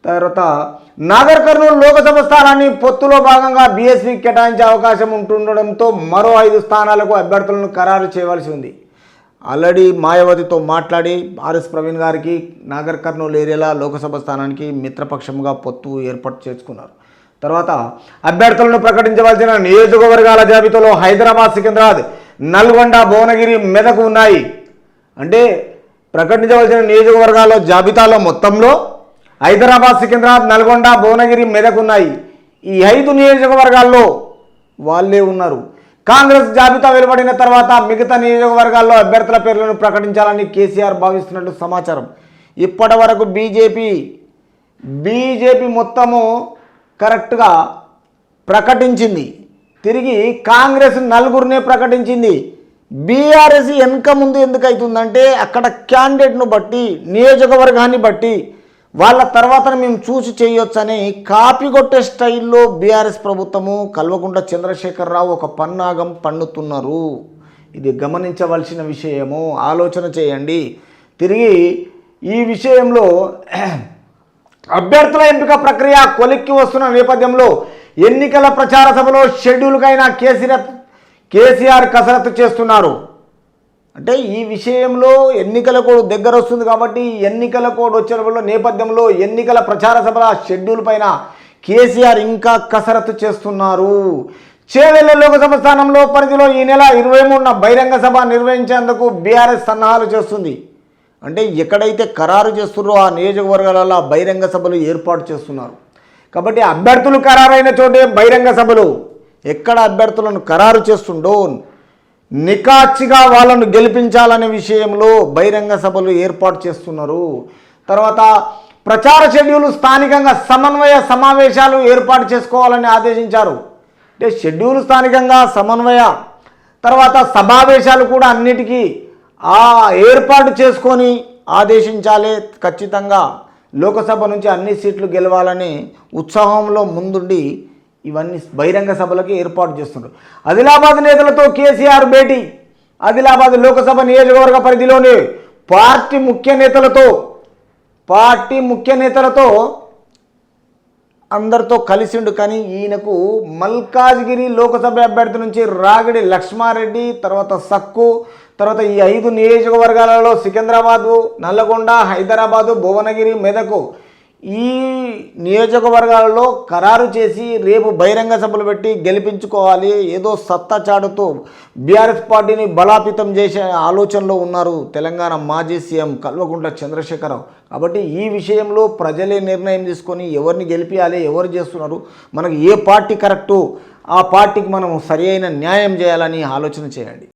తర్వాత నాగర్ కర్నూలు లోకసభ స్థానాన్ని పొత్తులో భాగంగా బీఎస్పీకి కేటాయించే అవకాశం ఉంటుండడంతో మరో 5 స్థానాలకు అభ్యర్థులను ఖరారు చేయవలసి ఉంది. ఆల్రెడీ మాయావతితో మాట్లాడి ఆర్ఎస్ ప్రవీణ్ గారికి నాగర్ కర్నూలు ఏరియాలో లోకసభ స్థానానికి మిత్రపక్షంగా పొత్తు ఏర్పాటు చేసుకున్నారు. తర్వాత అభ్యర్థులను ప్రకటించవలసిన నియోజకవర్గాల జాబితాలో హైదరాబాద్, సికింద్రాబాద్, నల్గొండ, భువనగిరి, మెదక్ ఉన్నాయి. అంటే ప్రకటించవలసిన నియోజకవర్గాల జాబితాలో మొత్తంలో హైదరాబాద్, సికింద్రాబాద్, నల్గొండ, భువనగిరి, మెదక్ ఉన్నాయి. ఈ 5 నియోజకవర్గాల్లో వాళ్ళే ఉన్నారు. కాంగ్రెస్ జాబితా వెలువడిన తర్వాత మిగతా నియోజకవర్గాల్లో అభ్యర్థుల పేర్లను ప్రకటించాలని కేసీఆర్ భావిస్తున్నట్టు సమాచారం. ఇప్పటి వరకు బీజేపీ మొత్తము కరెక్ట్గా ప్రకటించింది. తిరిగి కాంగ్రెస్ 4గురినే ప్రకటించింది. బీఆర్ఎస్ వెనక ముందు ఎందుకు అవుతుందంటే అక్కడ క్యాండిడేట్ను బట్టి, నియోజకవర్గాన్ని బట్టి వాళ్ళ తర్వాత మేము చూసి చేయొచ్చని కాపీ కొట్టే స్టైల్లో బీఆర్ఎస్ ప్రభుత్వము కల్వకుంట్ల చంద్రశేఖరరావు ఒక పన్నాగం పన్నుతున్నారు. ఇది గమనించవలసిన విషయము. ఆలోచన చేయండి. తిరిగి ఈ విషయంలో అభ్యర్థుల ఎంపిక ప్రక్రియ కొలిక్కి వస్తున్న నేపథ్యంలో ఎన్నికల ప్రచార సభలో షెడ్యూల్కైనా కేసీఆర్ కసరత్తు చేస్తున్నారు. అంటే ఈ విషయంలో ఎన్నికల కోడ్ దగ్గర వస్తుంది కాబట్టి ఎన్నికల కోడ్ వచ్చిన నేపథ్యంలో ఎన్నికల ప్రచార సభల షెడ్యూల్ పైన కేసీఆర్ ఇంకా కసరత్తు చేస్తున్నారు. చేవెళ్ల లోకసభ స్థానంలో పరిధిలో ఈ నెల 23న బహిరంగ సభ నిర్వహించేందుకు బీఆర్ఎస్ సన్నాహాలు చేస్తుంది. అంటే ఎక్కడైతే ఖరారు చేస్తున్నారో ఆ నియోజకవర్గాలలో బహిరంగ సభలు ఏర్పాటు చేస్తున్నారు. కాబట్టి అభ్యర్థులు ఖరారైన చోటే బహిరంగ సభలు. ఎక్కడ అభ్యర్థులను ఖరారు చేస్తుండో నికాచిగా వాళ్ళను గెలిపించాలనే విషయంలో బహిరంగ సభలు ఏర్పాటు చేస్తున్నారు. తర్వాత ప్రచార షెడ్యూల్ స్థానికంగా సమన్వయ సమావేశాలు ఏర్పాటు చేసుకోవాలని ఆదేశించారు. అంటే షెడ్యూల్ స్థానికంగా సమన్వయ తర్వాత సమావేశాలు కూడా అన్నిటికీ ఏర్పాటు చేసుకొని ఆదేశించాలి. ఖచ్చితంగా లోకసభ నుంచి అన్ని సీట్లు గెలవాలని ఉత్సాహంలో ముందుండి ఇవన్నీ బహిరంగ సభలకు ఏర్పాటు చేస్తున్నారు. ఆదిలాబాద్ నేతలతో కేసీఆర్ భేటీ. ఆదిలాబాద్ లోకసభ నియోజకవర్గ పరిధిలోని పార్టీ ముఖ్య నేతలతో అందరితో కలిసిండు. కానీ ఈయనకు మల్కాజ్గిరి లోకసభ అభ్యర్థి నుంచి రాగిడి లక్ష్మారెడ్డి, తర్వాత సక్కు, తర్వాత ఈ 5 నియోజకవర్గాలలో సికింద్రాబాదు, నల్లగొండ, హైదరాబాదు, భువనగిరి, మెదకు ఈ నియోజకవర్గాలలో ఖరారు చేసి రేపు బహిరంగ సభలు పెట్టి గెలిపించుకోవాలి. ఏదో సత్తా చాటుతో బీఆర్ఎస్ పార్టీని బలోపేతం చేసే ఆలోచనలో ఉన్నారు తెలంగాణ మాజీ సీఎం కల్వకుంట్ల చంద్రశేఖరరావు. కాబట్టి ఈ విషయంలో ప్రజలే నిర్ణయం తీసుకొని ఎవరిని గెలిపించాలి, ఎవరు చేస్తున్నారు, మనకు ఏ పార్టీ కరెక్టు ఆ పార్టీకి మనం సరి అయిన న్యాయం చేయాలని ఆలోచన చేయండి.